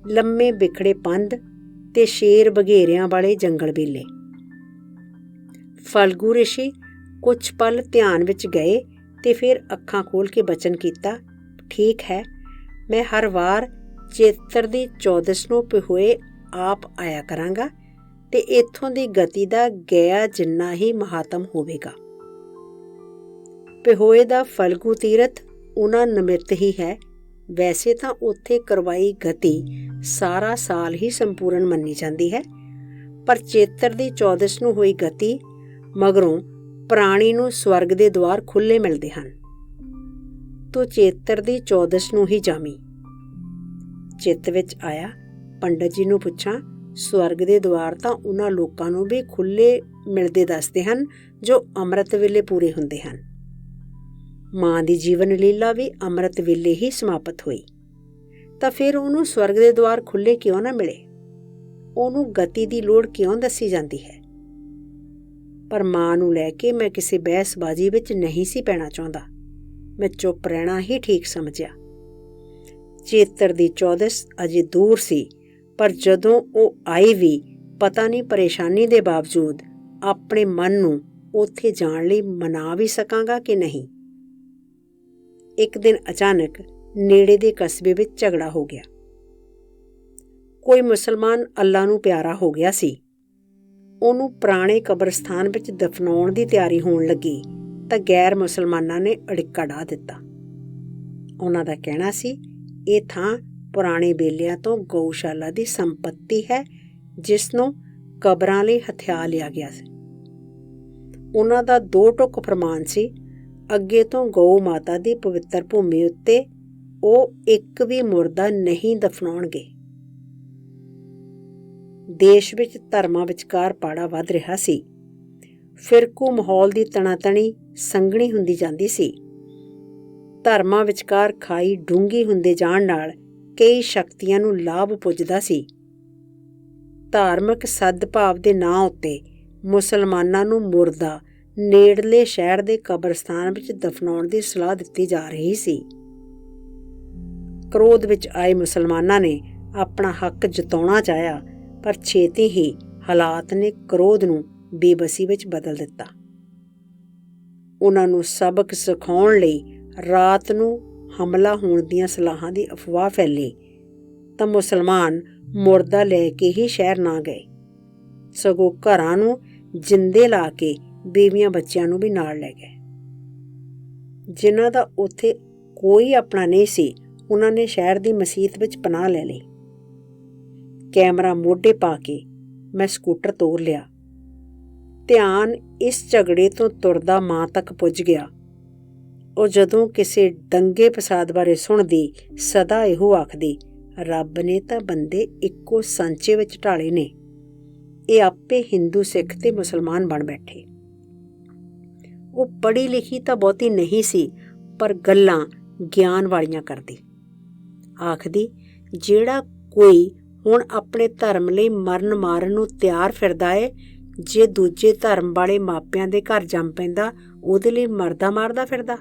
Speaker 1: ਲੰਮੇ ਬਿਖੜੇ ਪੰਧ ਤੇ ਸ਼ੇਰ ਬਘੇਰਿਆਂ ਵਾਲੇ ਜੰਗਲ ਬੇਲੇ। ਫਲਗੂ ਰਿਸ਼ੀ ਕੁਝ ਪਲ ਧਿਆਨ ਵਿੱਚ ਗਏ ਤੇ ਫਿਰ ਅੱਖਾਂ ਖੋਲ੍ਹ ਕੇ ਬਚਨ ਕੀਤਾ, ਠੀਕ ਹੈ, ਮੈਂ ਹਰ ਵਾਰ ਚੇਤਰ ਦੀ 14 ਨੂੰ ਪਿਹੋਏ ਆਪ ਆਇਆ ਕਰਾਂਗਾ ਤੇ ਇੱਥੋਂ ਦੀ ਗਤੀ ਦਾ ਗਿਆ ਜਿੰਨਾ ਹੀ ਮਹਾਤਮ ਹੋਵੇਗਾ। ਪਿਹੋਏ ਦਾ ਫਲਗੂ ਤੀਰਥ ਉਹਨਾਂ ਨਿਮਿਤ ਹੀ ਹੈ। ਵੈਸੇ ਤਾਂ ਉੱਥੇ ਕਰਵਾਈ ਗਤੀ ਸਾਰਾ ਸਾਲ ਹੀ ਸੰਪੂਰਨ ਮੰਨੀ ਜਾਂਦੀ ਹੈ, ਪਰ ਚੇਤਰ ਦੀ 14 ਨੂੰ ਹੋਈ ਗਤੀ ਮਗਰੋਂ ਪ੍ਰਾਣੀ ਨੂੰ ਸਵਰਗ ਦੇ ਦੁਆਰ ਖੁੱਲ੍ਹੇ ਮਿਲਦੇ ਹਨ। ਤੂੰ ਚੇਤਰ ਦੀ 14 ਨੂੰ ਹੀ ਜਾਮੀ। ਚਿੱਤ ਵਿੱਚ ਆਇਆ, ਪੰਡਤ ਜੀ ਨੂੰ ਪੁੱਛਾਂ, ਸਵਰਗ ਦੇ ਦੁਆਰ ਤਾਂ ਉਹਨਾਂ ਲੋਕਾਂ ਨੂੰ ਵੀ ਖੁੱਲ੍ਹੇ ਮਿਲਦੇ ਦੱਸਦੇ ਹਨ ਜੋ ਅੰਮ੍ਰਿਤ ਵੇਲੇ ਪੂਰੇ ਹੁੰਦੇ ਹਨ। ਮਾਂ ਦੀ ਜੀਵਨ ਲੀਲਾ ਵੀ ਅੰਮ੍ਰਿਤ ਵੇਲੇ ਹੀ ਸਮਾਪਤ ਹੋਈ, ਤਾਂ ਫਿਰ ਉਹਨੂੰ ਸਵਰਗ ਦੇ ਦੁਆਰ ਖੁੱਲ੍ਹੇ ਕਿਉਂ ਨਾ ਮਿਲੇ? ਉਹਨੂੰ ਗਤੀ ਦੀ ਲੋੜ ਕਿਉਂ ਦੱਸੀ ਜਾਂਦੀ ਹੈ? ਪਰ ਮਾਂ ਨੂੰ ਲੈ ਕੇ ਮੈਂ ਕਿਸੇ ਬਹਿਸਬਾਜ਼ੀ ਵਿੱਚ ਨਹੀਂ ਸੀ ਪੈਣਾ ਚਾਹੁੰਦਾ। ਮੈਂ ਚੁੱਪ ਰਹਿਣਾ ਹੀ ਠੀਕ ਸਮਝਿਆ। ਚੇਤਰ ਦੀ 14 ਅਜੇ ਦੂਰ ਸੀ, ਪਰ ਜਦੋਂ ਉਹ ਆਈ ਵੀ ਪਤਾ ਨਹੀਂ ਪਰੇਸ਼ਾਨੀ ਦੇ ਬਾਵਜੂਦ ਆਪਣੇ ਮਨ ਨੂੰ ਉੱਥੇ ਜਾਣ ਲਈ ਮਨਾ ਵੀ ਸਕਾਂਗਾ ਕਿ ਨਹੀਂ। ਇੱਕ ਦਿਨ ਅਚਾਨਕ ਨੇੜੇ ਦੇ ਕਸਬੇ ਵਿੱਚ ਝਗੜਾ ਹੋ ਗਿਆ। ਕੋਈ ਮੁਸਲਮਾਨ ਅੱਲਾ ਨੂੰ ਪਿਆਰਾ ਹੋ ਗਿਆ ਸੀ। ਉਹਨੂੰ ਪੁਰਾਣੇ ਕਬਰਸਤਾਨ ਵਿੱਚ ਦਫਨਾਉਣ ਦੀ ਤਿਆਰੀ ਹੋਣ ਲੱਗੀ ਤਾਂ ਗੈਰ ਮੁਸਲਮਾਨਾਂ ਨੇ ਅੜਿੱਕਾ ਢਾਹ ਦਿੱਤਾ। ਉਹਨਾਂ ਦਾ ਕਹਿਣਾ ਸੀ, ਇਹ ਥਾਂ ਪੁਰਾਣੇ ਬੇਲਿਆਂ ਤੋਂ ਗਊਸ਼ਾਲਾ ਦੀ ਸੰਪત્ਤੀ ਹੈ, ਜਿਸ ਨੂੰ ਕਬਰਾਂ ਲਈ ਹਥਿਆ ਲਿਆ ਗਿਆ ਸੀ। ਉਹਨਾਂ ਦਾ ਦੋ ਟੁਕ ਫਰਮਾਨ ਸੀ, ਅੱਗੇ ਤੋਂ ਗਊ ਮਾਤਾ ਦੀ ਪਵਿੱਤਰ ਭੂਮੀ ਉੱਤੇ ਉਹ ਇੱਕ ਵੀ ਮੁਰਦਾ ਨਹੀਂ ਦਫਨਾਉਣਗੇ। ਦੇਸ਼ ਵਿੱਚ ਧਰਮਾਂ ਵਿਚਕਾਰ ਪਾੜਾ ਵੱਧ ਰਿਹਾ ਸੀ। ਫਿਰਕੂ ਮਾਹੌਲ ਦੀ ਤਣਾਤਣੀ ਸੰਘਣੀ ਹੁੰਦੀ ਜਾਂਦੀ ਸੀ। ਧਰਮਾਂ ਵਿਚਕਾਰ ਖਾਈ ਡੂੰਘੀ ਹੁੰਦੇ ਜਾਣ ਨਾਲ ਕਈ ਸ਼ਕਤੀਆਂ ਨੂੰ ਲਾਭ ਪੁੱਜਦਾ ਸੀ। ਧਾਰਮਿਕ ਸਦਭਾਵ ਦੇ ਨਾਂ ਉੱਤੇ ਮੁਸਲਮਾਨਾਂ ਨੂੰ ਮੁਰਦਾ ਨੇੜਲੇ ਸ਼ਹਿਰ ਦੇ ਕਬਰਸਤਾਨ ਵਿੱਚ ਦਫਨਾਉਣ ਦੀ ਸਲਾਹ ਦਿੱਤੀ ਜਾ ਰਹੀ ਸੀ। ਕ੍ਰੋਧ ਵਿੱਚ ਆਏ ਮੁਸਲਮਾਨਾਂ ਨੇ ਆਪਣਾ ਹੱਕ ਜਤਾਉਣਾ ਚਾਹਿਆ, ਪਰ ਛੇਤੀ ਹੀ ਹਾਲਾਤ ਨੇ ਕ੍ਰੋਧ ਨੂੰ ਬੇਬਸੀ ਵਿੱਚ ਬਦਲ ਦਿੱਤਾ। ਉਹਨਾਂ ਨੂੰ ਸਬਕ ਸਿਖਾਉਣ ਲਈ ਰਾਤ ਨੂੰ ਹਮਲਾ ਹੋਣ ਦੀਆਂ ਸਲਾਹਾਂ ਦੀ ਅਫਵਾਹ ਫੈਲੀ ਤਾਂ ਮੁਸਲਮਾਨ ਮੁਰਦਾ ਲੈ ਕੇ ਹੀ ਸ਼ਹਿਰ ਨਾ ਗਏ, ਸਗੋਂ ਘਰਾਂ ਨੂੰ ਜਿੰਦੇ ਲਾ ਕੇ ਬੀਵੀਆਂ ਬੱਚਿਆਂ ਨੂੰ ਵੀ ਨਾਲ ਲੈ ਗਏ। ਜਿਨ੍ਹਾਂ ਦਾ ਉੱਥੇ ਕੋਈ ਆਪਣਾ ਨਹੀਂ ਸੀ, ਉਹਨਾਂ ਨੇ ਸ਼ਹਿਰ ਦੀ ਮਸੀਤ ਵਿੱਚ ਪਨਾਹ ਲੈ ਲਈ। ਕੈਮਰਾ ਮੋਢੇ ਪਾ ਕੇ ਮੈਂ ਸਕੂਟਰ ਤੋਰ ਲਿਆ। ਧਿਆਨ ਇਸ ਝਗੜੇ ਤੋਂ ਤੁਰਦਾ ਮਾਂ ਤੱਕ ਪੁੱਜ ਗਿਆ। ਉਹ ਜਦੋਂ ਕਿਸੇ ਦੰਗੇ ਫਸਾਦ ਬਾਰੇ ਸੁਣਦੀ ਸਦਾ ਇਹੋ ਆਖਦੀ, ਰੱਬ ਨੇ ਤਾਂ ਬੰਦੇ ਇੱਕੋ ਸਾਂਚੇ ਵਿੱਚ ਢਾਲੇ ਨੇ, ਇਹ ਆਪੇ ਹਿੰਦੂ ਸਿੱਖ ਤੇ ਮੁਸਲਮਾਨ ਬਣ ਬੈਠੇ। ਉਹ ਪੜ੍ਹੀ ਲਿਖੀ ਤਾਂ ਬਹੁਤੀ ਨਹੀਂ ਸੀ, ਪਰ ਗੱਲਾਂ ਗਿਆਨ ਵਾਲੀਆਂ ਕਰਦੀ। ਆਖਦੀ, ਜਿਹੜਾ ਕੋਈ ਹੁਣ ਆਪਣੇ ਧਰਮ ਲਈ ਮਰਨ ਮਾਰਨ ਨੂੰ ਤਿਆਰ ਫਿਰਦਾ ਏ, ਜੇ ਦੂਜੇ ਧਰਮ ਵਾਲੇ ਮਾਪਿਆਂ ਦੇ ਘਰ ਜੰਮ ਪੈਂਦਾ, ਉਹਦੇ ਲਈ ਮਰਦਾ ਮਾਰਦਾ ਫਿਰਦਾ।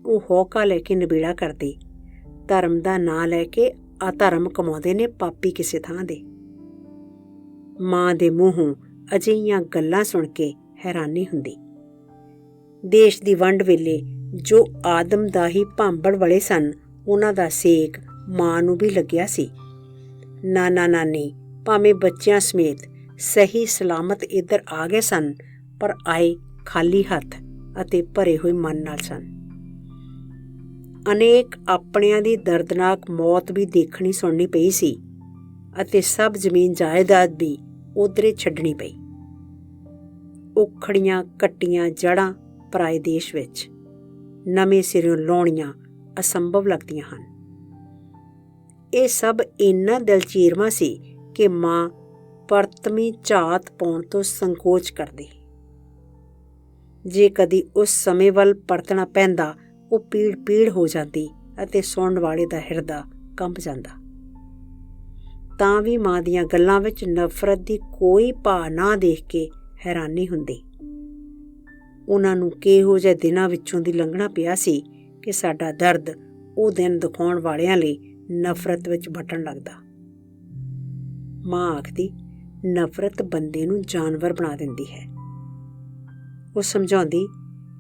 Speaker 1: ਉਹ ਹੌਕਾ ਲੈ ਕੇ ਨਿਬੇੜਾ ਕਰਦੀ, ਧਰਮ ਦਾ ਨਾਂ ਲੈ ਕੇ ਅਧਰਮ ਕਮਾਉਂਦੇ ਨੇ ਪਾਪੀ ਕਿਸੇ ਥਾਂ ਦੇ। ਮਾਂ ਦੇ ਮੂੰਹੋਂ ਅਜਿਹੀਆਂ ਗੱਲਾਂ ਸੁਣ ਕੇ ਹੈਰਾਨੀ ਹੁੰਦੀ। ਦੇਸ਼ ਦੀ ਵੰਡ ਵੇਲੇ ਜੋ ਆਦਮ ਦਾ ਹੀ ਭਾਂਬੜ ਵਾਲੇ ਸਨ, ਉਹਨਾਂ ਦਾ ਸੇਕ ਮਾਂ ਨੂੰ ਵੀ ਲੱਗਿਆ ਸੀ। ਨਾਨਾ ਨਾਨੀ ਭਾਵੇਂ ਬੱਚਿਆਂ ਸਮੇਤ ਸਹੀ ਸਲਾਮਤ ਇੱਧਰ ਆ ਗਏ ਸਨ, ਪਰ ਆਏ ਖਾਲੀ ਹੱਥ ਅਤੇ ਭਰੇ ਹੋਏ ਮਨ ਨਾਲ ਸਨ। ਅਨੇਕ ਆਪਣਿਆਂ ਦੀ ਦਰਦਨਾਕ ਮੌਤ ਵੀ ਦੇਖਣੀ ਸੁਣਨੀ ਪਈ ਸੀ। ਅਤੇ ਸਭ ਜ਼ਮੀਨ ਜਾਇਦਾਦ ਵੀ ਉਧਰੇ ਛੱਡਣੀ ਪਈ। ਉਖੜੀਆਂ ਕੱਟੀਆਂ ਜੜ੍ਹਾਂ ਪਰਾਏ ਦੇਸ਼ ਵਿੱਚ ਨਵੇਂ ਸਿਰਿਓਂ ਲਾਉਣੀਆਂ ਅਸੰਭਵ ਲੱਗਦੀਆਂ ਹਨ। ਇਹ ਸਭ ਇੰਨਾ ਦਿਲਚੀਰਵਾਂ ਸੀ ਕਿ ਮਾਂ ਪਰਤਵੀਂ ਝਾਤ ਪਾਉਣ ਤੋਂ ਸੰਕੋਚ ਕਰਦੀ। ਜੇ ਕਦੀ ਉਸ ਸਮੇਂ ਵੱਲ ਪਰਤਣਾ ਪੈਂਦਾ, ਉਹ ਪੀੜ ਹੋ ਜਾਂਦੀ ਅਤੇ ਸੁਣਨ ਵਾਲੇ ਦਾ ਹਿਰਦਾ ਕੰਬ ਜਾਂਦਾ। ਤਾਂ ਵੀ ਮਾਂ ਦੀਆਂ ਗੱਲਾਂ ਵਿੱਚ ਨਫ਼ਰਤ ਦੀ ਕੋਈ ਭਾਅ ਨਾ ਦੇਖ ਕੇ ਹੈਰਾਨੀ ਹੁੰਦੀ। ਉਹਨਾਂ ਨੂੰ ਕਿਹੋ ਜਿਹੇ ਦਿਨਾਂ ਵਿੱਚੋਂ ਦੀ ਲੰਘਣਾ ਪਿਆ ਸੀ ਕਿ ਸਾਡਾ ਦਰਦ ਉਹ ਦਿਨ ਦਿਖਾਉਣ ਵਾਲਿਆਂ ਲਈ ਨਫ਼ਰਤ ਵਿੱਚ ਵੱਟਣ ਲੱਗਦਾ। ਮਾਂ ਆਖਦੀ, ਨਫ਼ਰਤ ਬੰਦੇ ਨੂੰ ਜਾਨਵਰ ਬਣਾ ਦਿੰਦੀ ਹੈ। ਉਹ ਸਮਝਾਉਂਦੀ,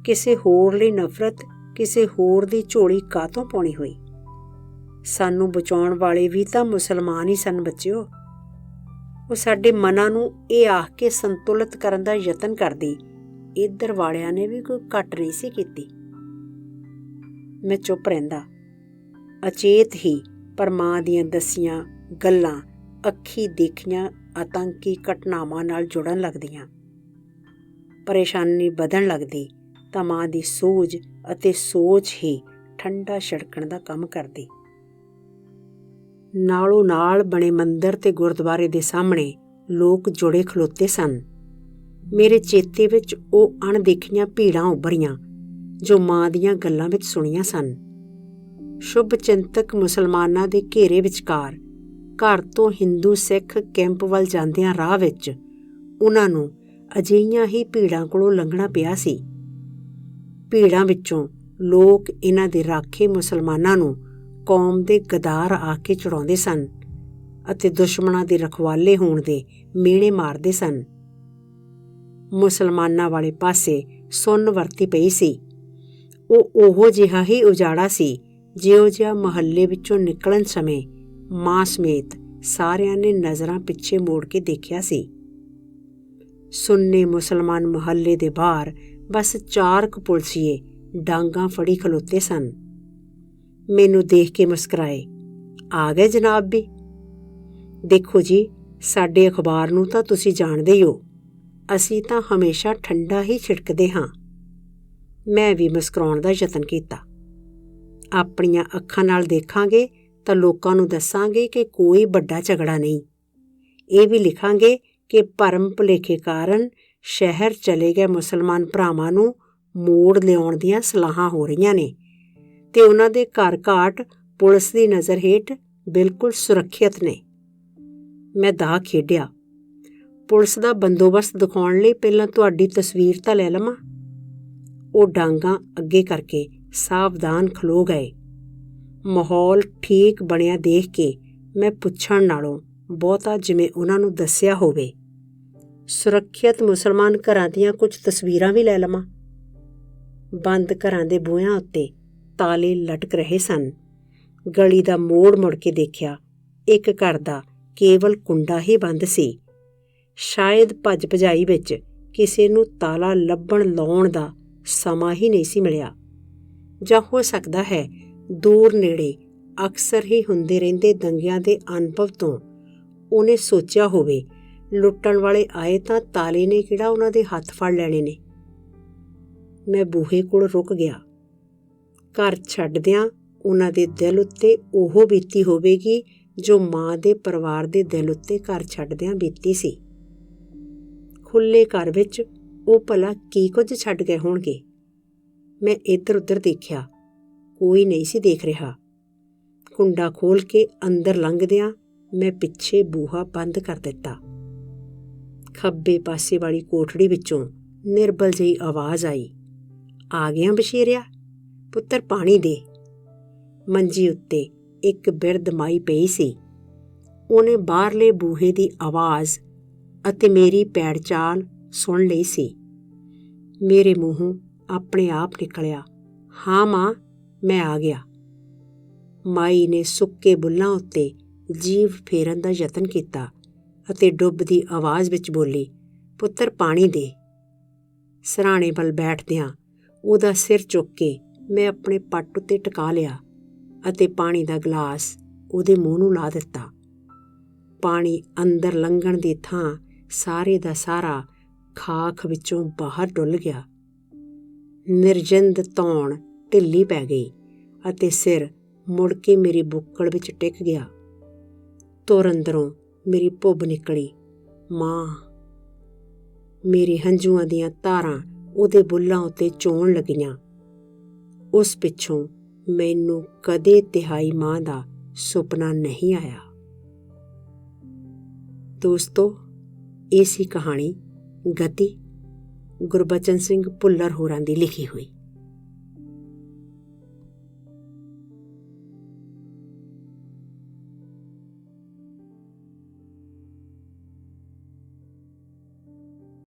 Speaker 1: ਕਿਸੇ ਹੋਰ ਲਈ ਨਫ਼ਰਤ ਕਿਸੇ ਹੋਰ ਦੀ ਝੋਲੀ ਕਾਹਤੋਂ ਪਾਉਣੀ ਹੋਈ। ਸਾਨੂੰ ਬਚਾਉਣ ਵਾਲੇ ਵੀ ਤਾਂ ਮੁਸਲਮਾਨ ਹੀ ਸਨ ਬੱਚਿਓ। ਉਹ ਸਾਡੇ ਮਨਾਂ ਨੂੰ ਇਹ ਆਖ ਕੇ ਸੰਤੁਲਿਤ ਕਰਨ ਦਾ ਯਤਨ ਕਰਦੀ, ਇੱਧਰ ਵਾਲਿਆਂ ਨੇ ਵੀ ਕੋਈ ਘੱਟ ਨਹੀਂ ਸੀ ਕੀਤੀ। ਮੈਂ ਚੁੱਪ ਰਹਿੰਦਾ। ਅਚੇਤ ਹੀ ਪਰ ਮਾਂ ਦੀਆਂ ਦੱਸੀਆਂ ਗੱਲਾਂ ਅੱਖੀਂ ਦੇਖੀਆਂ ਆਤੰਕੀ ਘਟਨਾਵਾਂ ਨਾਲ ਜੁੜਨ ਲੱਗਦੀਆਂ। ਪਰੇਸ਼ਾਨੀ ਵਧਣ ਲੱਗਦੀ ਤਾਂ ਮਾਂ ਦੀ ਸੂਝ ਅਤੇ ਸੋਚ ਹੀ ਠੰਡਾ ਛਿੜਕਣ ਦਾ ਕੰਮ ਕਰਦੀ। ਨਾਲੋਂ ਨਾਲ ਬਣੇ ਮੰਦਰ ਤੇ ਗੁਰਦੁਆਰੇ ਦੇ ਸਾਹਮਣੇ ਲੋਕ ਜੁੜੇ ਖਲੋਤੇ ਸਨ। ਮੇਰੇ ਚੇਤੇ ਵਿੱਚ ਉਹ ਅਣਦੇਖੀਆਂ ਭੀੜਾਂ ਉੱਭਰੀਆਂ ਜੋ ਮਾਂ ਦੀਆਂ ਗੱਲਾਂ ਵਿੱਚ ਸੁਣੀਆਂ ਸਨ। ਸ਼ੁਭ ਚਿੰਤਕ ਮੁਸਲਮਾਨਾਂ ਦੇ ਘੇਰੇ ਵਿਚਕਾਰ ਘਰ ਤੋਂ ਹਿੰਦੂ ਸਿੱਖ ਕੈਂਪ ਵੱਲ ਜਾਂਦਿਆਂ ਰਾਹ ਵਿੱਚ ਉਹਨਾਂ ਨੂੰ ਅਜਿਹੀਆਂ ਹੀ ਭੀੜਾਂ ਕੋਲੋਂ ਲੰਘਣਾ ਪਿਆ ਸੀ। ਭੀੜਾਂ ਵਿੱਚੋਂ ਲੋਕ ਇਹਨਾਂ ਦੇ ਰਾਖੇ ਮੁਸਲਮਾਨਾਂ ਨੂੰ ਕੌਮ ਦੇ ਗਦਾਰ ਆ ਕੇ ਚੜਾਉਂਦੇ ਸਨ ਅਤੇ ਦੁਸ਼ਮਣਾਂ ਦੇ ਰਖਵਾਲੇ ਹੋਣ ਦੇ ਮਿਹਣੇ ਮਾਰਦੇ ਸਨ। ਮੁਸਲਮਾਨਾਂ ਵਾਲੇ ਪਾਸੇ ਸੁੰਨ ਵਰਤੀ ਪਈ ਸੀ। ਉਹ ਉਹੋ ਜਿਹਾ ਹੀ ਉਜਾੜਾ ਸੀ ਜਿਹੋ ਜਿਹਾ ਮੁਹੱਲੇ ਵਿੱਚੋਂ ਨਿਕਲਣ ਸਮੇਂ ਮਾਂ ਸਮੇਤ ਸਾਰਿਆਂ ਨੇ ਨਜ਼ਰਾਂ ਪਿੱਛੇ ਮੋੜ ਕੇ ਦੇਖਿਆ ਸੀ। ਸੁੰਨੇ ਮੁਸਲਮਾਨ ਮੁਹੱਲੇ ਦੇ ਬਾਹਰ ਬਸ 4 ਕੁ ਪੁਲਸੀਏ ਡਾਂਗਾਂ ਫੜੀ ਖਲੋਤੇ ਸਨ। ਮੈਨੂੰ ਦੇਖ ਕੇ ਮੁਸਕਰਾਏ, ਆ ਗਏ ਜਨਾਬ ਵੀ। ਦੇਖੋ ਜੀ, ਸਾਡੇ ਅਖਬਾਰ ਨੂੰ ਤਾਂ ਤੁਸੀਂ ਜਾਣਦੇ ਹੀ ਹੋ, ਅਸੀਂ ਤਾਂ ਹਮੇਸ਼ਾ ਠੰਡਾ ਹੀ ਛਿੜਕਦੇ ਹਾਂ। ਮੈਂ ਵੀ ਮੁਸਕਰਾਉਣ ਦਾ ਯਤਨ ਕੀਤਾ। ਆਪਣੀਆਂ ਅੱਖਾਂ ਨਾਲ ਦੇਖਾਂਗੇ ਤਾਂ ਲੋਕਾਂ ਨੂੰ ਦੱਸਾਂਗੇ ਕਿ ਕੋਈ ਵੱਡਾ ਝਗੜਾ ਨਹੀਂ। ਇਹ ਵੀ ਲਿਖਾਂਗੇ ਕਿ ਭਰਮ ਭੁਲੇਖੇ ਕਾਰਨ ਸ਼ਹਿਰ ਚਲੇ ਗਏ ਮੁਸਲਮਾਨ ਭਰਾਵਾਂ ਨੂੰ ਮੋੜ ਲਿਆਉਣ ਦੀਆਂ ਸਲਾਹਾਂ ਹੋ ਰਹੀਆਂ ਨੇ ਤੇ ਉਹਨਾਂ ਦੇ ਘਰ ਘਾਟ ਪੁਲਿਸ ਦੀ ਨਜ਼ਰ ਹੇਠ ਬਿਲਕੁਲ ਸੁਰੱਖਿਅਤ ਨੇ। ਮੈਂ ਦਾਅ ਖੇਡਿਆ, ਪੁਲਿਸ ਦਾ ਬੰਦੋਬਸਤ ਦਿਖਾਉਣ ਲਈ ਪਹਿਲਾਂ ਤੁਹਾਡੀ ਤਸਵੀਰ ਤਾਂ ਲੈ ਲਵਾਂ। ਉਹ ਡਾਂਗਾਂ ਅੱਗੇ ਕਰਕੇ ਸਾਵਧਾਨ ਖਲੋ ਗਏ। ਮਾਹੌਲ ਠੀਕ ਬਣਿਆ ਦੇਖ ਕੇ ਮੈਂ ਪੁੱਛਣ ਨਾਲੋਂ ਬਹੁਤਾ ਜਿਵੇਂ ਉਹਨਾਂ ਨੂੰ ਦੱਸਿਆ ਹੋਵੇ, ਸੁਰੱਖਿਅਤ ਮੁਸਲਮਾਨ ਘਰਾਂ ਦੀਆਂ ਕੁਝ ਤਸਵੀਰਾਂ ਵੀ ਲੈ ਲਵਾਂ। ਬੰਦ ਘਰਾਂ ਦੇ ਬੂਹਿਆਂ ਉੱਤੇ ਤਾਲੇ ਲਟਕ ਰਹੇ ਸਨ। ਗਲੀ ਦਾ ਮੋੜ ਮੁੜ ਕੇ ਦੇਖਿਆ, ਇੱਕ ਘਰ ਦਾ ਕੇਵਲ ਕੁੰਡਾ ਹੀ ਬੰਦ ਸੀ। ਸ਼ਾਇਦ ਭੱਜ ਭਜਾਈ ਵਿੱਚ ਕਿਸੇ ਨੂੰ ਤਾਲਾ ਲੱਭਣ ਲਾਉਣ ਦਾ ਸਮਾਂ ਹੀ ਨਹੀਂ ਸੀ ਮਿਲਿਆ, ਜਾਂ ਹੋ ਸਕਦਾ ਹੈ ਦੂਰ ਨੇੜੇ ਅਕਸਰ ਹੀ ਹੁੰਦੇ ਰਹਿੰਦੇ ਦੰਗਿਆਂ ਦੇ ਅਨੁਭਵ ਤੋਂ ਉਹਨੇ ਸੋਚਿਆ ਹੋਵੇ, ਲੁੱਟਣ ਵਾਲੇ ਆਏ ਤਾਂ ਤਾਲੇ ਨੇ ਕਿਹੜਾ ਉਹਨਾਂ ਦੇ ਹੱਥ ਫੜ ਲੈਣੇ ਨੇ। ਮੈਂ ਬੂਹੇ ਕੋਲ ਰੁਕ ਗਿਆ। ਘਰ ਛੱਡਦਿਆਂ ਉਹਨਾਂ ਦੇ ਦਿਲ ਉੱਤੇ ਉਹ ਬੀਤੀ ਹੋਵੇਗੀ ਜੋ ਮਾਂ ਦੇ ਪਰਿਵਾਰ ਦੇ ਦਿਲ ਉੱਤੇ ਘਰ ਛੱਡਦਿਆਂ ਬੀਤੀ ਸੀ। ਖੁੱਲ੍ਹੇ ਘਰ ਵਿੱਚ ਉਹ ਭਲਾ ਕੀ ਕੁਝ ਛੱਡ ਗਏ ਹੋਣਗੇ। ਮੈਂ ਇੱਧਰ ਉੱਧਰ ਦੇਖਿਆ, ਕੋਈ ਨਹੀਂ ਸੀ ਦੇਖ ਰਿਹਾ। ਕੁੰਡਾ ਖੋਲ੍ਹ ਕੇ ਅੰਦਰ ਲੰਘਦਿਆਂ ਮੈਂ ਪਿੱਛੇ ਬੂਹਾ ਬੰਦ ਕਰ ਦਿੱਤਾ। ਖੱਬੇ ਪਾਸੇ ਵਾਲੀ ਕੋਠੜੀ ਵਿੱਚੋਂ ਨਿਰਬਲ ਜਿਹੀ ਆਵਾਜ਼ ਆਈ, ਆ ਗਿਆ ਬਸ਼ੀਰਿਆ, ਪੁੱਤਰ ਪਾਣੀ ਦੇ। ਮੰਜੀ ਉੱਤੇ ਇੱਕ ਬਿਰਧ ਮਾਈ ਪਈ ਸੀ। ਉਹਨੇ ਬਾਹਰਲੇ ਬੂਹੇ ਦੀ ਆਵਾਜ਼ ਅਤੇ ਮੇਰੀ ਪੈੜ ਚਾਲ ਸੁਣ ਲਈ ਸੀ। ਮੇਰੇ ਮੂੰਹੋਂ ਆਪਣੇ ਆਪ ਨਿਕਲਿਆ, ਹਾਂ ਮਾਂ, ਮੈਂ ਆ ਗਿਆ। ਮਾਈ ਨੇ ਸੁੱਕੇ ਬੁੱਲ੍ਹਾਂ ਉੱਤੇ ਜੀਭ ਫੇਰਨ ਦਾ ਯਤਨ ਕੀਤਾ ਅਤੇ ਡੁੱਬਦੀ ਆਵਾਜ਼ ਵਿੱਚ ਬੋਲੀ, ਪੁੱਤਰ ਪਾਣੀ ਦੇ। ਸਿਰਹਾਣੇ ਵੱਲ ਬੈਠਦਿਆਂ ਉਹਦਾ ਸਿਰ ਚੁੱਕ ਕੇ ਮੈਂ ਆਪਣੇ ਪੱਟ ਉੱਤੇ ਟਿਕਾ ਲਿਆ ਅਤੇ ਪਾਣੀ ਦਾ ਗਲਾਸ ਉਹਦੇ ਮੂੰਹ ਨੂੰ ਲਾ ਦਿੱਤਾ। ਪਾਣੀ ਅੰਦਰ ਲੰਘਣ ਦੀ ਥਾਂ ਸਾਰੇ ਦਾ ਸਾਰਾ ਖਾਖ ਵਿੱਚੋਂ ਬਾਹਰ ਡੁੱਲ ਗਿਆ। ਨਿਰਜਿੰਦ ਧੌਣ ਢਿੱਲੀ ਪੈ ਗਈ ਅਤੇ ਸਿਰ ਮੁੜ ਕੇ ਮੇਰੀ ਬੁੱਕਲ ਵਿੱਚ ਟਿਕ ਗਿਆ। ਤੁਰ ਅੰਦਰੋਂ ਮੇਰੀ ਭੁੱਬ ਨਿਕਲੀ, ਮਾਂ। ਮੇਰੇ ਹੰਝੂਆਂ ਦੀਆਂ ਧਾਰਾਂ ਉਹਦੇ ਬੁੱਲ੍ਹਾਂ ਉੱਤੇ ਚੋਣ ਲੱਗੀਆਂ। ਉਸ ਪਿੱਛੋਂ ਮੈਨੂੰ ਕਦੇ ਤਿਹਾਈ ਮਾਂ ਦਾ ਸੁਪਨਾ ਨਹੀਂ ਆਇਆ। ਦੋਸਤੋ, ਇਹ ਸੀ ਕਹਾਣੀ ਗਤੀ, ਗੁਰਬਚਨ ਸਿੰਘ ਭੁੱਲਰ ਹੋਰਾਂ ਦੀ ਲਿਖੀ ਹੋਈ।